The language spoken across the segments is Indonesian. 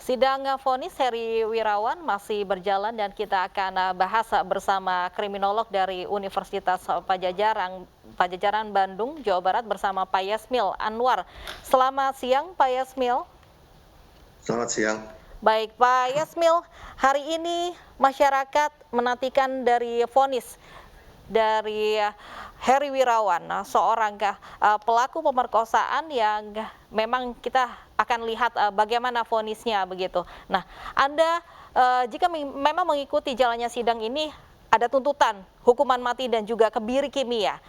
Sidang vonis Heri Wirawan masih berjalan dan kita akan bahas bersama kriminolog dari Universitas Pajajaran Bandung, Jawa Barat bersama Pak Yasmil Anwar. Selamat siang Pak Yasmil. Selamat siang. Baik Pak Yasmil, hari ini masyarakat menantikan dari vonis dari Heri Wirawan, seorang pelaku pemerkosaan yang memang kita akan lihat bagaimana vonisnya begitu. Nah, Anda jika memang mengikuti jalannya sidang ini ada tuntutan hukuman mati dan juga kebiri kimia.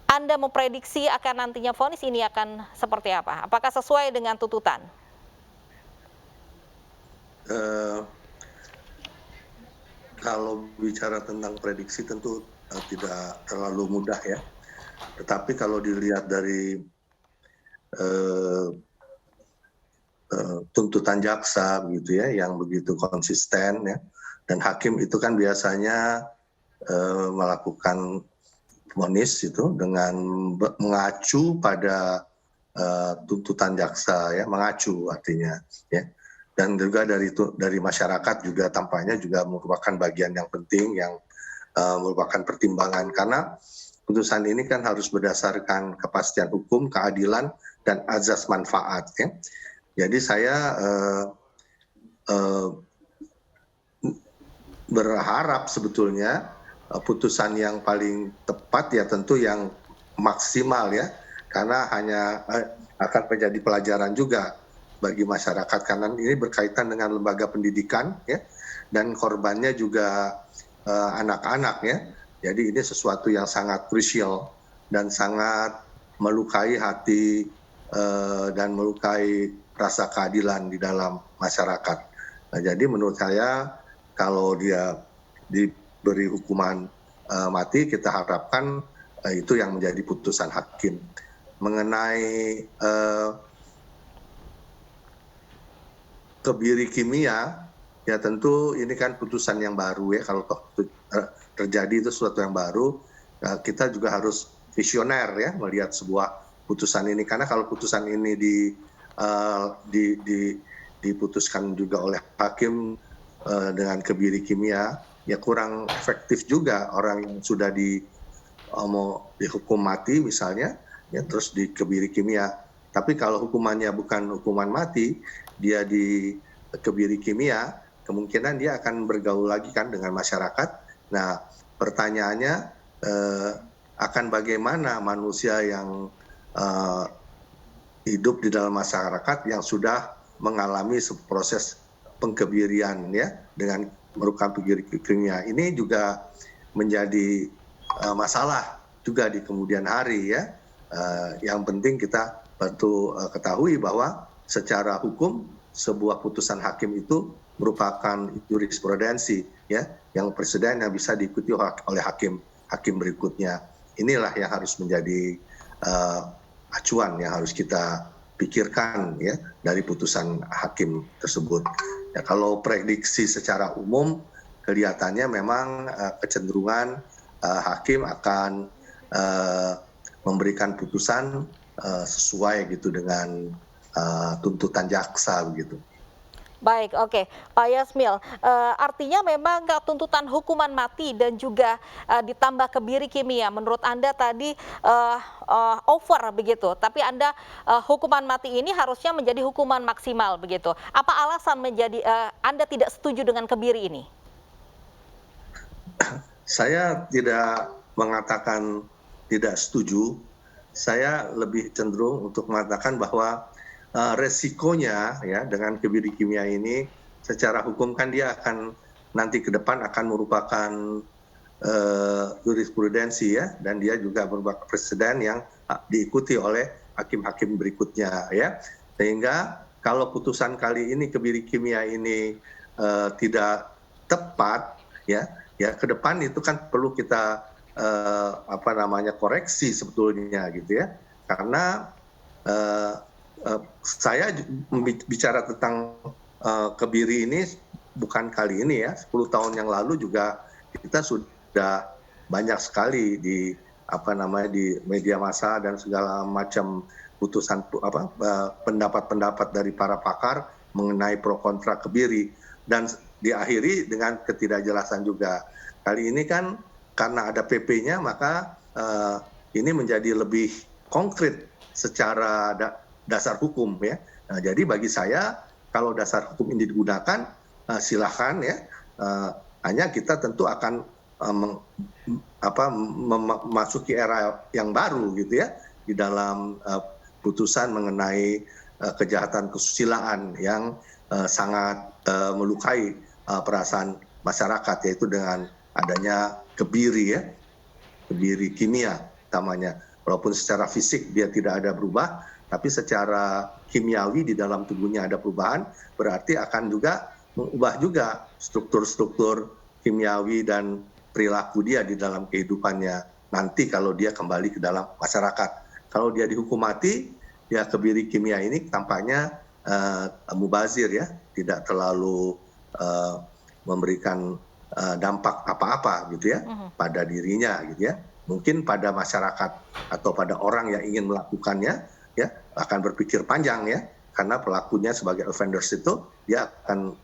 Anda memprediksi akan nantinya vonis ini akan seperti apa? Apakah sesuai dengan tuntutan? Kalau bicara tentang prediksi tentu tidak terlalu mudah ya. Tetapi kalau dilihat dari tuntutan jaksa begitu ya, yang begitu konsisten ya, dan hakim itu kan biasanya melakukan vonis itu dengan mengacu pada tuntutan jaksa ya, mengacu artinya ya. Dan juga dari masyarakat juga tampaknya juga merupakan bagian yang penting yang merupakan pertimbangan, karena putusan ini kan harus berdasarkan kepastian hukum, keadilan, dan azas manfaat ya. Jadi saya berharap sebetulnya putusan yang paling tepat ya tentu yang maksimal ya, karena hanya akan menjadi pelajaran juga bagi masyarakat, karena ini berkaitan dengan lembaga pendidikan ya, dan korbannya juga anak-anak ya. Jadi ini sesuatu yang sangat krusial dan sangat melukai hati dan melukai rasa keadilan di dalam masyarakat. Nah, jadi menurut saya kalau dia diberi hukuman mati, kita harapkan itu yang menjadi putusan hakim. Mengenai kebiri kimia, ya tentu ini kan putusan yang baru ya, kalau terjadi itu sesuatu yang baru, kita juga harus visioner ya melihat sebuah putusan ini, karena kalau putusan ini diputuskan juga oleh hakim dengan kebiri kimia, ya kurang efektif juga orang yang sudah dihukum mati misalnya, ya terus dikebiri kimia. Tapi kalau hukumannya bukan hukuman mati, dia dikebiri kimia, kemungkinan dia akan bergaul lagi kan dengan masyarakat. Nah, pertanyaannya akan bagaimana manusia yang hidup di dalam masyarakat yang sudah mengalami proses pengkebirian ya dengan merupakan kebiri kimia. Ini juga menjadi masalah juga di kemudian hari ya. Yang penting kita perlu ketahui bahwa secara hukum sebuah putusan hakim itu merupakan jurisprudensi ya, yang presiden yang bisa diikuti oleh hakim berikutnya. Inilah yang harus menjadi acuan yang harus kita pikirkan ya dari putusan hakim tersebut. Ya, kalau prediksi secara umum kelihatannya memang kecenderungan hakim akan memberikan putusan sesuai gitu dengan tuntutan jaksa begitu. Baik, oke, Pak Yasmil, artinya memang tuntutan hukuman mati dan juga ditambah kebiri kimia, menurut Anda tadi over begitu, tapi Anda hukuman mati ini harusnya menjadi hukuman maksimal begitu. Apa alasan Anda tidak setuju dengan kebiri ini? Saya tidak mengatakan tidak setuju, saya lebih cenderung untuk mengatakan bahwa resikonya ya dengan kebiri kimia ini secara hukum kan dia akan nanti ke depan akan merupakan jurisprudensi ya, dan dia juga merupakan presiden yang diikuti oleh hakim-hakim berikutnya ya, sehingga kalau putusan kali ini kebiri kimia ini tidak tepat ya ke depan itu kan perlu kita koreksi sebetulnya gitu ya, karena saya bicara tentang kebiri ini bukan kali ini ya, 10 tahun yang lalu juga kita sudah banyak sekali di media massa dan segala macam putusan pendapat-pendapat dari para pakar mengenai pro kontra Kebiri, dan diakhiri dengan ketidakjelasan juga. Kali ini kan karena ada PP-nya, maka ini menjadi lebih konkret secara dasar hukum ya. Nah, jadi bagi saya kalau dasar hukum ini digunakan, silakan ya. Hanya kita tentu akan memasuki era yang baru gitu ya di dalam putusan mengenai kejahatan kesusilaan yang sangat melukai perasaan masyarakat, yaitu dengan adanya kebiri ya, kebiri kimia utamanya. Walaupun secara fisik dia tidak ada berubah, tapi secara kimiawi di dalam tubuhnya ada perubahan, berarti akan juga mengubah juga struktur-struktur kimiawi dan perilaku dia di dalam kehidupannya nanti kalau dia kembali ke dalam masyarakat. Kalau dia dihukum mati, ya kebiri kimia ini tampaknya mubazir ya, tidak terlalu memberikan dampak apa-apa gitu ya pada dirinya gitu ya. Mungkin pada masyarakat atau pada orang yang ingin melakukannya ya akan berpikir panjang ya, karena pelakunya sebagai offenders itu dia akan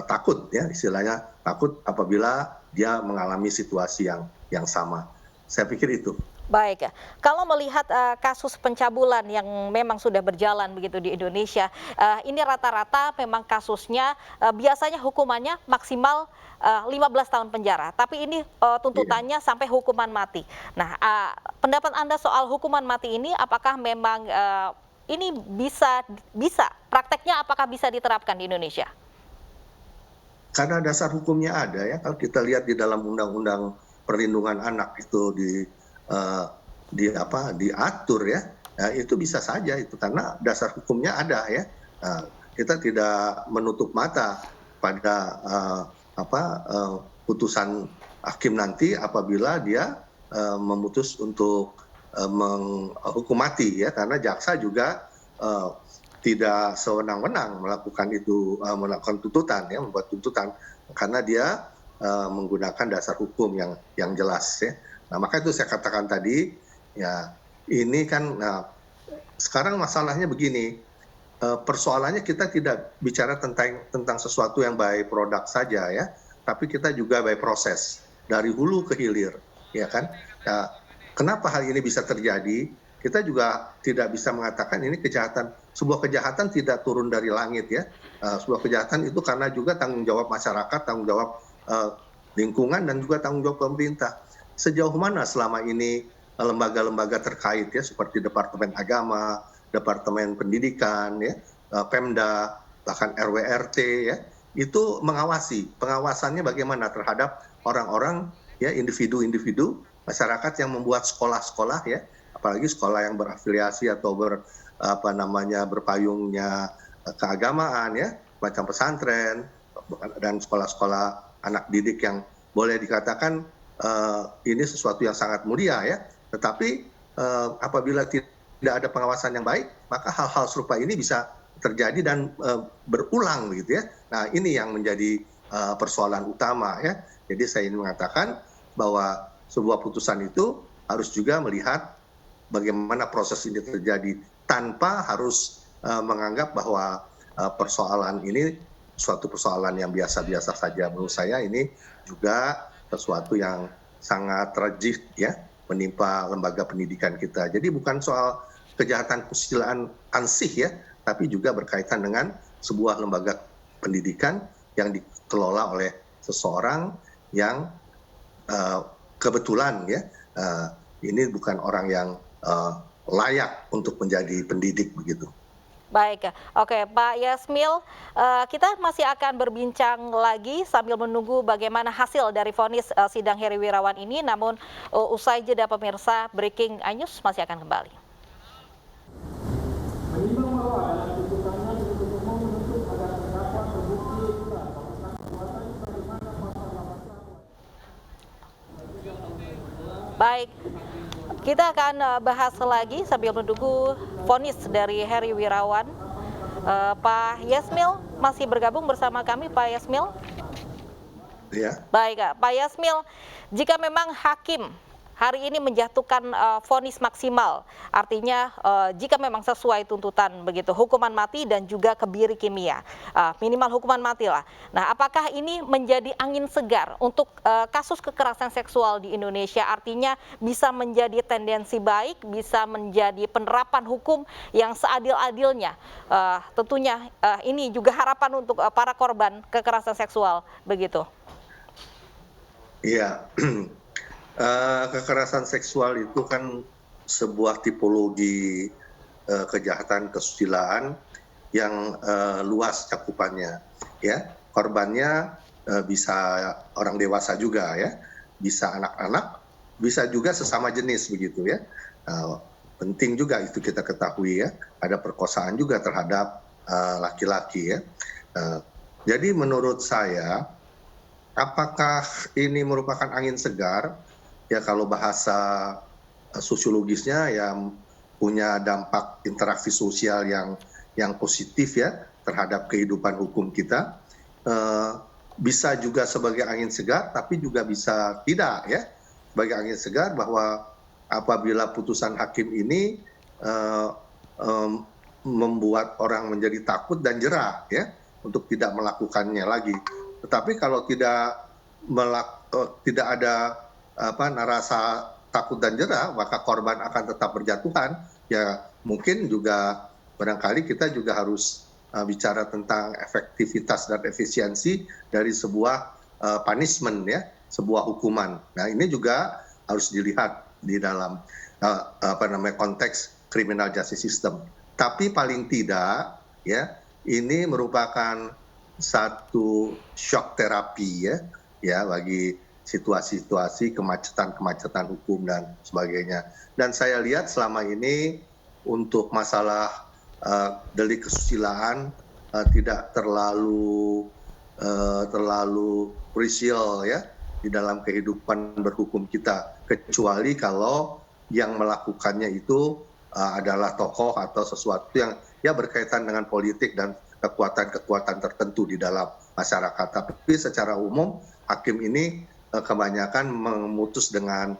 takut ya, istilahnya takut apabila dia mengalami situasi yang sama. Saya pikir itu. Baik, kalau melihat kasus pencabulan yang memang sudah berjalan begitu di Indonesia, ini rata-rata memang kasusnya biasanya hukumannya maksimal 15 tahun penjara, tapi ini tuntutannya sampai hukuman mati. Nah, pendapat Anda soal hukuman mati ini, apakah memang ini bisa prakteknya apakah bisa diterapkan di Indonesia? Karena dasar hukumnya ada ya, kalau kita lihat di dalam Undang-Undang Perlindungan Anak itu diatur ya, itu bisa saja itu karena dasar hukumnya ada ya. Kita tidak menutup mata pada putusan hakim nanti apabila dia memutus untuk menghukum mati ya, karena jaksa juga tidak sewenang-wenang melakukan itu, melakukan tuntutan ya, membuat tuntutan karena dia menggunakan dasar hukum yang jelas ya. Nah, maka itu saya katakan tadi ya, ini kan sekarang masalahnya begini, persoalannya kita tidak bicara tentang sesuatu yang by product saja ya, tapi kita juga by proses dari hulu ke hilir ya kan. Nah, kenapa hal ini bisa terjadi? Kita juga tidak bisa mengatakan ini kejahatan. Sebuah kejahatan tidak turun dari langit ya. Sebuah kejahatan itu karena juga tanggung jawab masyarakat, tanggung jawab lingkungan, dan juga tanggung jawab pemerintah. Sejauh mana selama ini lembaga-lembaga terkait ya, seperti Departemen Agama, Departemen Pendidikan, ya, Pemda, bahkan RWRT ya, itu mengawasi. Pengawasannya bagaimana terhadap orang-orang ya, individu-individu masyarakat yang membuat sekolah-sekolah ya, apalagi sekolah yang berafiliasi atau berpayungnya keagamaan ya, macam pesantren dan sekolah-sekolah anak didik yang boleh dikatakan ini sesuatu yang sangat mulia ya. Tetapi apabila tidak ada pengawasan yang baik, maka hal-hal serupa ini bisa terjadi dan berulang gitu ya. Nah, ini yang menjadi persoalan utama ya. Jadi saya ingin mengatakan bahwa sebuah putusan itu harus juga melihat bagaimana proses ini terjadi tanpa harus menganggap bahwa persoalan ini suatu persoalan yang biasa-biasa saja. Menurut saya ini juga sesuatu yang sangat tragis ya, menimpa lembaga pendidikan kita. Jadi bukan soal kejahatan kesusilaan ansih ya, tapi juga berkaitan dengan sebuah lembaga pendidikan yang dikelola oleh seseorang yang kebetulan ya, ini bukan orang yang layak untuk menjadi pendidik begitu. Baik, oke Pak Yasmil, kita masih akan berbincang lagi sambil menunggu bagaimana hasil dari vonis sidang Heri Wirawan ini. Namun usai jeda pemirsa, Breaking News masih akan kembali. Baik, kita akan bahas lagi sambil menunggu vonis dari Heri Wirawan. Pak Yasmil masih bergabung bersama kami, Pak Yasmil. Ya. Baik, Pak Yasmil, jika memang hakim hari ini menjatuhkan vonis maksimal, artinya jika memang sesuai tuntutan begitu, hukuman mati dan juga kebiri kimia, minimal hukuman mati lah. Nah, apakah ini menjadi angin segar untuk kasus kekerasan seksual di Indonesia? Artinya bisa menjadi tendensi baik, bisa menjadi penerapan hukum yang seadil-adilnya. Tentunya ini juga harapan untuk para korban kekerasan seksual begitu. Iya, kekerasan seksual itu kan sebuah tipologi kejahatan kesusilaan yang luas cakupannya, ya. Korbannya bisa orang dewasa juga, ya, bisa anak-anak, bisa juga sesama jenis begitu, ya. Penting juga itu kita ketahui, ya. Ada perkosaan juga terhadap laki-laki, ya. Jadi menurut saya, apakah ini merupakan angin segar? Ya kalau bahasa sosiologisnya yang punya dampak interaksi sosial yang positif ya terhadap kehidupan hukum kita. Bisa juga sebagai angin segar, tapi juga bisa tidak ya sebagai angin segar bahwa apabila putusan hakim ini membuat orang menjadi takut dan jera ya untuk tidak melakukannya lagi. Tetapi kalau tidak ada rasa takut dan jera, maka korban akan tetap berjatuhan. Ya mungkin juga barangkali kita juga harus bicara tentang efektivitas dan efisiensi dari sebuah punishment ya, sebuah hukuman. Nah ini juga harus dilihat di dalam konteks criminal justice system. Tapi paling tidak ya ini merupakan satu shock terapi ya bagi situasi-situasi kemacetan hukum dan sebagainya. Dan saya lihat selama ini untuk masalah delik kesusilaan tidak terlalu crucial ya di dalam kehidupan berhukum kita, kecuali kalau yang melakukannya itu adalah tokoh atau sesuatu yang ya berkaitan dengan politik dan kekuatan-kekuatan tertentu di dalam masyarakat. Tapi secara umum hakim ini kebanyakan memutus dengan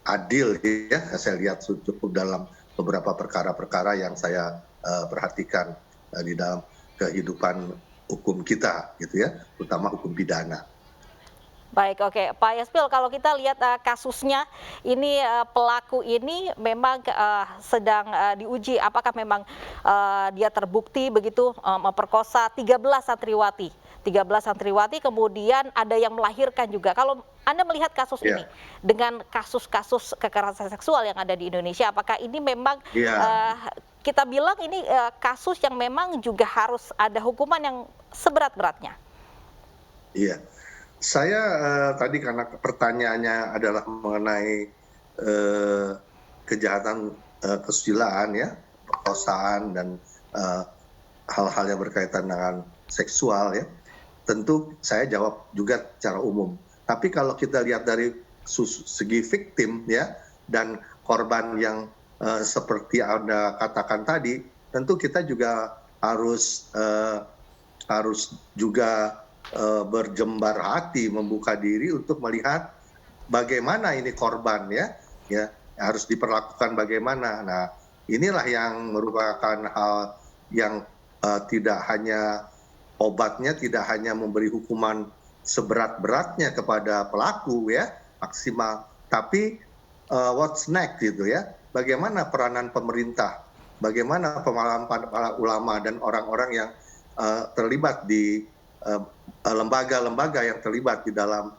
adil ya. Saya lihat cukup dalam beberapa perkara-perkara yang saya perhatikan di dalam kehidupan hukum kita gitu ya, terutama hukum pidana. Baik, oke, Pak Yasmil, kalau kita lihat kasusnya ini pelaku ini memang sedang diuji apakah memang dia terbukti begitu memperkosa 13 santriwati, kemudian ada yang melahirkan juga. Kalau Anda melihat kasus ini dengan kasus-kasus kekerasan seksual yang ada di Indonesia, apakah ini memang kita bilang ini kasus yang memang juga harus ada hukuman yang seberat-beratnya? Iya. Saya tadi karena pertanyaannya adalah mengenai kejahatan kesusilaan ya, perkosaan dan hal-hal yang berkaitan dengan seksual ya, tentu saya jawab juga secara umum. Tapi kalau kita lihat dari segi victim ya dan korban yang seperti Anda katakan tadi, tentu kita juga harus juga berjembar hati, membuka diri untuk melihat bagaimana ini korban ya harus diperlakukan bagaimana. Nah inilah yang merupakan hal yang tidak hanya obatnya, tidak hanya memberi hukuman seberat-beratnya kepada pelaku ya maksimal, tapi what's next gitu ya, bagaimana peranan pemerintah, bagaimana pemahaman para ulama dan orang-orang yang terlibat di lembaga-lembaga yang terlibat di dalam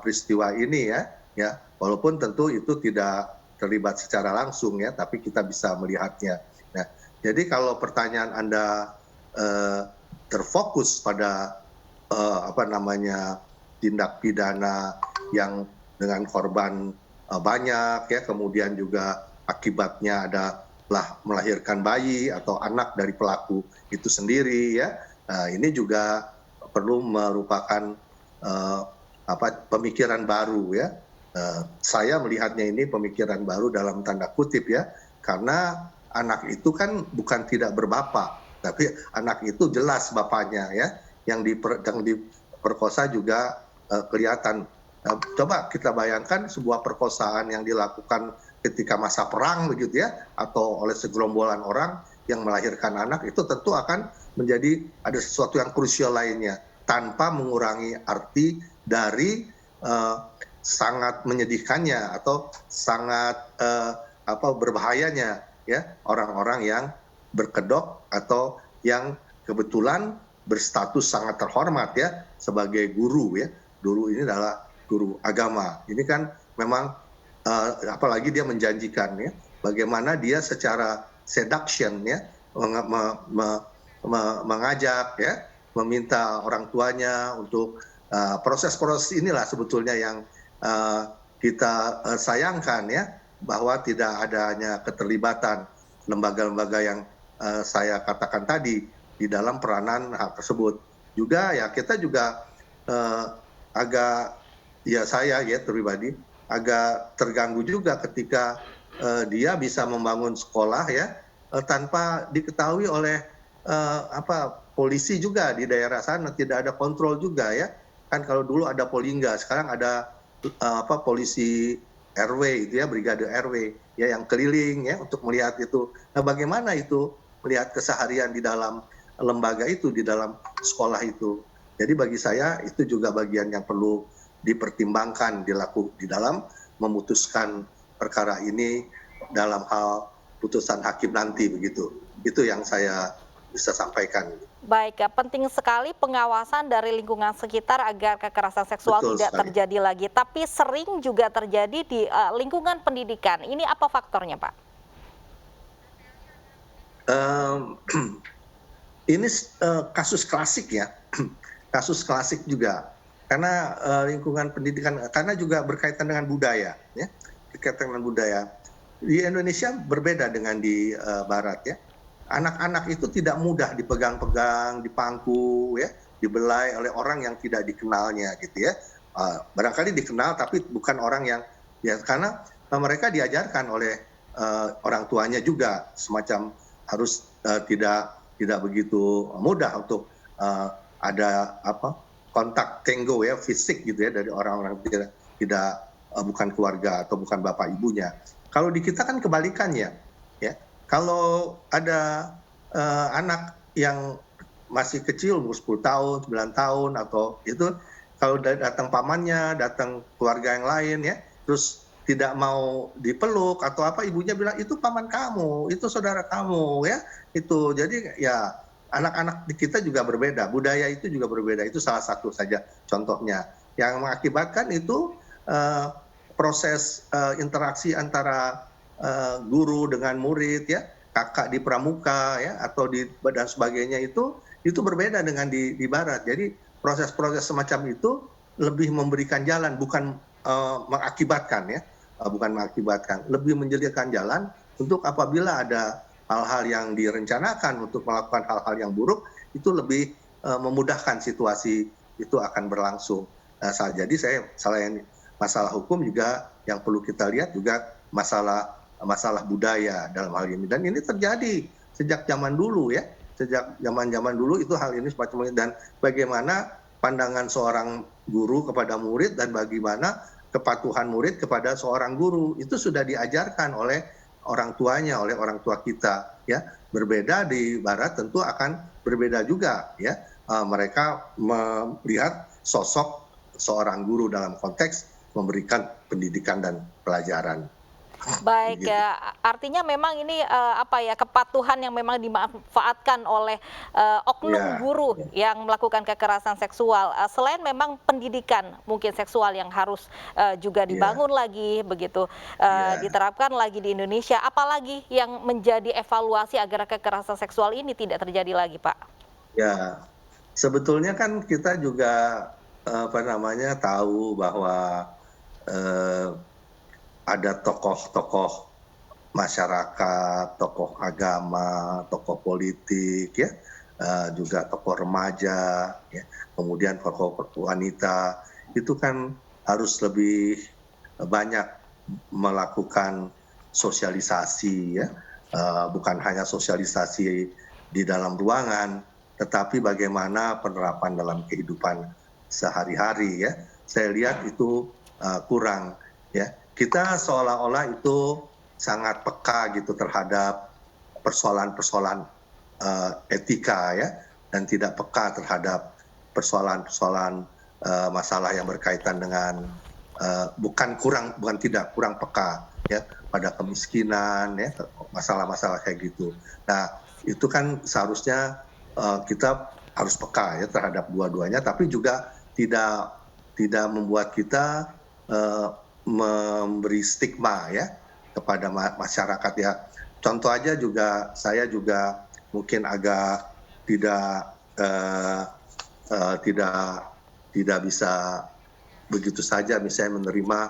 peristiwa ini ya walaupun tentu itu tidak terlibat secara langsung ya, tapi kita bisa melihatnya. Nah jadi kalau pertanyaan Anda terfokus pada tindak pidana yang dengan korban banyak ya, kemudian juga akibatnya adalah melahirkan bayi atau anak dari pelaku itu sendiri ya, ini juga perlu merupakan pemikiran baru ya. Saya melihatnya ini pemikiran baru dalam tanda kutip ya, karena anak itu kan bukan tidak berbapak, tapi anak itu jelas bapaknya ya, yang diperkosa juga kelihatan Coba kita bayangkan sebuah perkosaan yang dilakukan ketika masa perang begitu ya, atau oleh segerombolan orang yang melahirkan anak, itu tentu akan menjadi ada sesuatu yang krusial lainnya tanpa mengurangi arti dari sangat menyedihkannya atau sangat berbahayanya ya orang-orang yang berkedok atau yang kebetulan berstatus sangat terhormat ya sebagai guru ya. Dulu ini adalah guru agama. Ini kan memang apalagi dia menjanjikan ya bagaimana dia secara seduction ya mengajak ya meminta orang tuanya untuk proses-proses inilah sebetulnya yang kita sayangkan ya bahwa tidak adanya keterlibatan lembaga-lembaga yang saya katakan tadi di dalam peranan hal tersebut. Juga ya kita juga agak ya saya ya pribadi agak terganggu juga ketika dia bisa membangun sekolah ya tanpa diketahui oleh polisi juga di daerah sana, tidak ada kontrol juga ya. Kan kalau dulu ada Polingga, sekarang ada polisi RW itu ya, brigade RW ya yang keliling ya untuk melihat itu. Nah, bagaimana itu melihat keseharian di dalam lembaga itu, di dalam sekolah itu. Jadi bagi saya itu juga bagian yang perlu dipertimbangkan di dalam memutuskan perkara ini dalam hal putusan hakim nanti begitu. Itu yang saya bisa sampaikan. Baik, penting sekali pengawasan dari lingkungan sekitar agar kekerasan seksual Betul tidak sekali. terjadi lagi. Tapi sering juga terjadi di lingkungan pendidikan. Ini apa faktornya, Pak? Ini kasus klasik ya, kasus klasik juga. Karena lingkungan pendidikan, karena juga berkaitan dengan budaya, ya, berkaitan dengan budaya. Di Indonesia berbeda dengan di Barat ya. Anak-anak itu tidak mudah dipegang-pegang, dipangku, ya, dibelai oleh orang yang tidak dikenalnya, gitu ya. Barangkali dikenal, tapi bukan orang yang, ya, karena mereka diajarkan oleh orang tuanya juga, semacam harus tidak begitu mudah untuk ada kontak tenggo ya fisik gitu ya dari orang-orang tidak bukan keluarga atau bukan bapak ibunya. Kalau di kita kan kebalikannya ya. Kalau ada anak yang masih kecil umur 10 tahun, 9 tahun atau itu kalau datang pamannya, datang keluarga yang lain ya, terus tidak mau dipeluk atau apa, ibunya bilang itu paman kamu, itu saudara kamu ya. Itu jadi ya anak-anak di kita juga berbeda, budaya itu juga berbeda. Itu salah satu saja contohnya yang mengakibatkan itu proses interaksi antara guru dengan murid ya, kakak di pramuka ya atau dan sebagainya itu berbeda dengan di Barat. Jadi proses-proses semacam itu lebih memberikan jalan, bukan mengakibatkan ya, bukan mengakibatkan, lebih menjadikan jalan untuk apabila ada hal-hal yang direncanakan untuk melakukan hal-hal yang buruk, itu lebih memudahkan situasi itu akan berlangsung. Jadi selain masalah hukum juga yang perlu kita lihat juga masalah budaya dalam hal ini. Dan ini terjadi sejak zaman dulu ya, sejak zaman dulu itu hal ini semacam ini. Dan bagaimana pandangan seorang guru kepada murid dan bagaimana kepatuhan murid kepada seorang guru itu sudah diajarkan oleh orang tuanya, oleh orang tua kita ya. Berbeda di Barat tentu akan berbeda juga ya. Mereka melihat sosok seorang guru dalam konteks memberikan pendidikan dan pelajaran. Baik ya, artinya memang ini kepatuhan yang memang dimanfaatkan oleh oknum Ya, guru yang melakukan kekerasan seksual. Selain memang pendidikan mungkin seksual yang harus juga dibangun lagi begitu, diterapkan lagi di Indonesia. Apalagi yang menjadi evaluasi agar kekerasan seksual ini tidak terjadi lagi, Pak? ya. Sebetulnya kan kita juga tahu bahwa ada tokoh-tokoh masyarakat, tokoh agama, tokoh politik, ya, juga tokoh remaja, ya, kemudian tokoh wanita, itu kan harus lebih banyak melakukan sosialisasi, ya, bukan hanya sosialisasi di dalam ruangan, tetapi bagaimana penerapan dalam kehidupan sehari-hari, ya. Saya lihat itu kurang ya. Kita seolah-olah itu sangat peka gitu terhadap persoalan-persoalan etika ya, dan tidak peka terhadap persoalan-persoalan masalah yang berkaitan dengan bukan kurang peka ya pada kemiskinan ya, masalah-masalah kayak gitu. Nah, itu kan seharusnya kita harus peka ya terhadap dua-duanya, tapi juga tidak membuat kita memberi stigma ya kepada masyarakat ya. Contoh aja juga saya juga mungkin agak tidak tidak bisa begitu saja misalnya menerima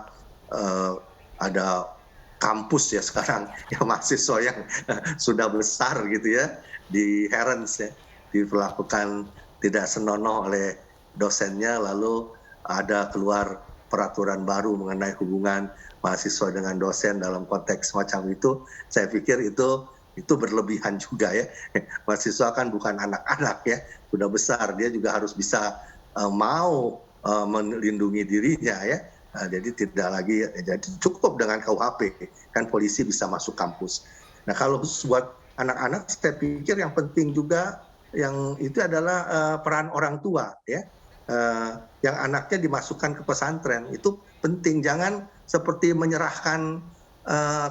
ada kampus ya sekarang ya mahasiswa yang sudah besar gitu ya di-harass ya, diperlakukan tidak senonoh oleh dosennya, lalu ada keluar peraturan baru mengenai hubungan mahasiswa dengan dosen dalam konteks semacam itu. Saya pikir itu berlebihan juga ya. Mahasiswa kan bukan anak-anak ya, sudah besar, dia juga harus bisa mau melindungi dirinya ya. Nah, jadi tidak lagi, jadi cukup dengan KUHP, kan polisi bisa masuk kampus. Nah, kalau buat anak-anak, saya pikir yang penting juga yang itu adalah peran orang tua ya. Yang anaknya dimasukkan ke pesantren itu penting, jangan seperti menyerahkan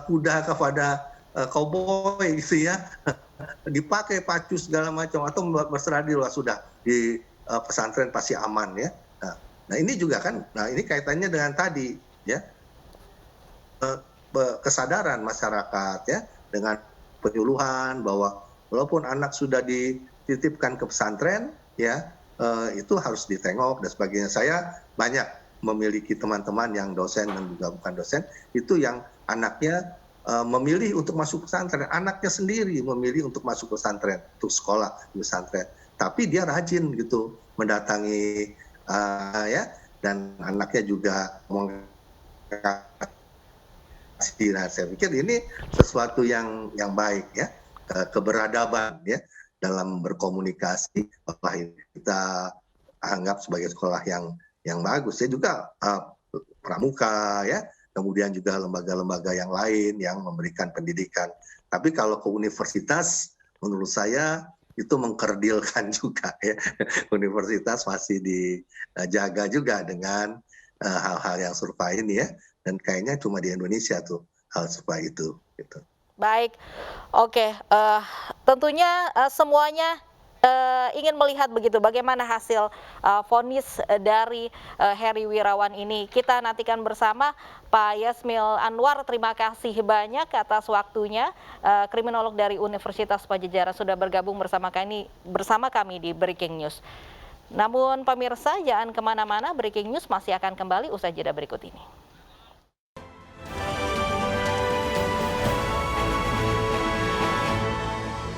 kuda kepada cowboy gitu ya, dipakai pacu segala macam atau berserah diri sudah di pesantren pasti aman ya. Nah ini juga kan, nah ini kaitannya dengan tadi ya, kesadaran masyarakat ya, dengan penyuluhan bahwa walaupun anak sudah dititipkan ke pesantren ya, itu harus ditengok dan sebagainya. Saya banyak memiliki teman-teman yang dosen dan juga bukan dosen, itu yang anaknya memilih untuk masuk pesantren, anaknya sendiri memilih untuk masuk pesantren, untuk sekolah di pesantren, tapi dia rajin gitu mendatangi ya, dan anaknya juga mengasihi. Nah, saya pikir ini sesuatu yang baik ya, keberadaban ya dalam berkomunikasi, bahwa kita anggap sebagai sekolah yang bagus ya, juga pramuka ya, kemudian juga lembaga-lembaga yang lain yang memberikan pendidikan. Tapi kalau ke universitas, menurut saya itu mengkerdilkan juga ya. Universitas masih dijaga juga dengan hal-hal yang serupa ini ya. Dan kayaknya cuma di Indonesia tuh hal serupa itu. Gitu. Baik, oke. Tentunya semuanya ingin melihat begitu bagaimana hasil vonis dari Heri Wirawan ini. Kita nantikan bersama. Pak Yasmil Anwar, terima kasih banyak atas waktunya. Kriminolog dari Universitas Padjadjaran sudah bergabung bersama kami di Breaking News. Namun pemirsa, jangan kemana-mana, Breaking News masih akan kembali usai jeda berikut ini.